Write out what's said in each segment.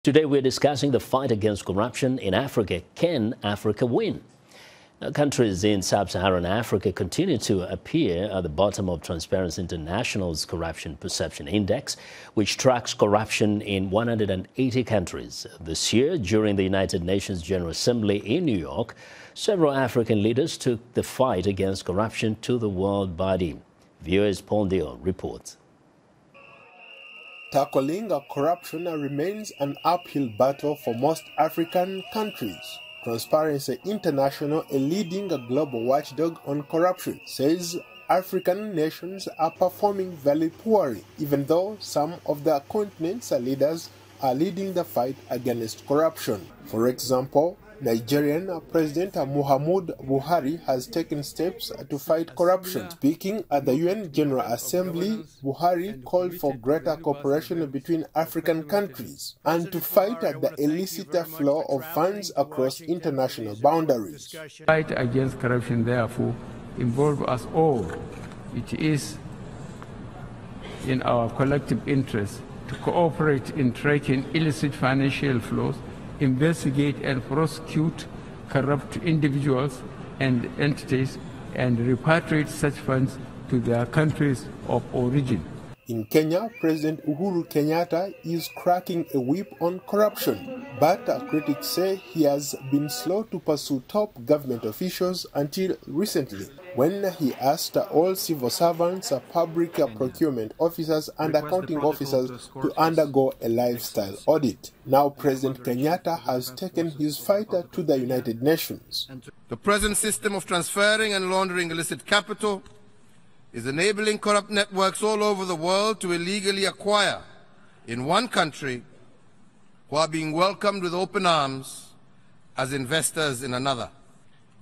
Today we're discussing the fight against corruption in Africa. Can Africa win? Countries in sub-Saharan Africa continue to appear at the bottom of Transparency International's Corruption Perception Index, which tracks corruption in 180 countries. This year, during the United Nations General Assembly in New York, several African leaders took the fight against corruption to the world body. Viewers Ndiho reports. Tackling corruption remains an uphill battle for most African countries. Transparency International, a leading global watchdog on corruption, says African nations are performing very poorly, even though some of the continent's leaders are leading the fight against corruption. For example, Nigerian President Muhammadu Buhari has taken steps to fight corruption. Speaking at the UN General Assembly, Buhari called for greater cooperation between African countries and to fight the illicit flow of funds across international boundaries. Fight against corruption, therefore, involves us all. It is in our collective interest to cooperate in tracking illicit financial flows, investigate and prosecute corrupt individuals and entities, and repatriate such funds to their countries of origin. In Kenya, President Uhuru Kenyatta is cracking a whip on corruption, but critics say he has been slow to pursue top government officials until recently, when he asked all civil servants, public procurement officers and accounting officers to undergo a lifestyle audit. Now President Kenyatta has taken his fight to the United Nations. The present system of transferring and laundering illicit capital is enabling corrupt networks all over the world to illegally acquire in one country who are being welcomed with open arms as investors in another.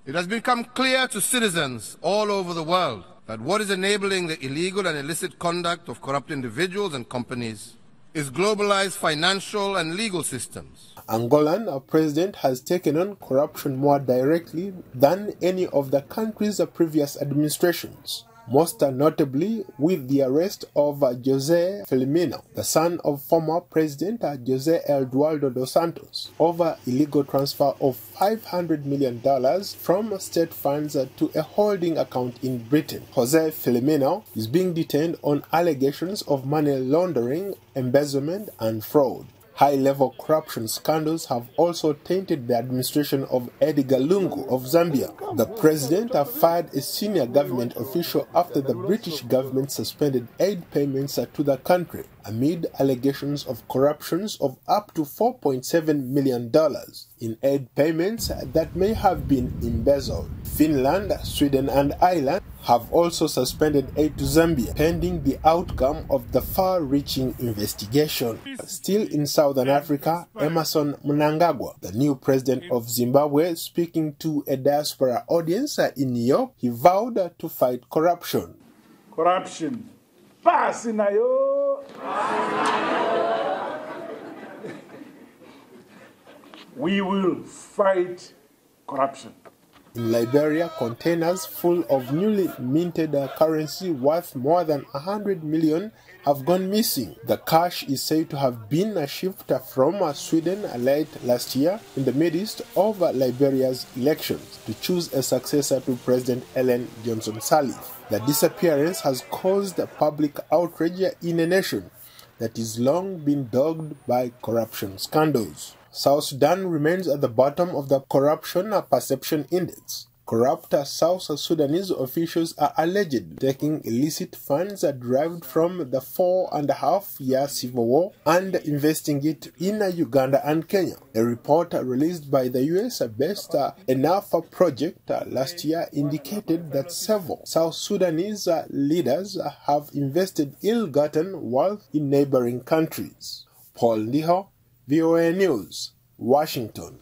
It has become clear to citizens all over the world that what is enabling the illegal and illicit conduct of corrupt individuals and companies is globalized financial and legal systems. Angolan president has taken on corruption more directly than any of the country's previous administrations, most notably with the arrest of José Filomeno, the son of former President José Eduardo dos Santos, over illegal transfer of $500 million from state funds to a holding account in Britain. José Filomeno is being detained on allegations of money laundering, embezzlement, and fraud. High-level corruption scandals have also tainted the administration of Edgar Lungu of Zambia. The president fired a senior government official after the British government suspended aid payments to the country amid allegations of corruptions of up to $4.7 million in aid payments that may have been embezzled. Finland, Sweden and Ireland have also suspended aid to Zambia, pending the outcome of the far-reaching investigation. Still in Southern Africa, Emmerson Mnangagwa, the new president of Zimbabwe, speaking to a diaspora audience in New York, he vowed to fight corruption. Corruption. Pasi nayo. We will fight corruption. In Liberia, containers full of newly minted currency worth more than 100 million have gone missing. The cash is said to have been shipped from Sweden late last year in the midst of Liberia's elections to choose a successor to President Ellen Johnson Sirleaf. The disappearance has caused public outrage in a nation that has long been dogged by corruption scandals. South Sudan remains at the bottom of the Corruption Perception Index. Corrupt South Sudanese officials are alleged taking illicit funds derived from the 4.5-year civil war and investing it in Uganda and Kenya. A report released by the US-based Enough project last year indicated that several South Sudanese leaders have invested ill-gotten wealth in neighboring countries. Ndiho, VOA News, Washington.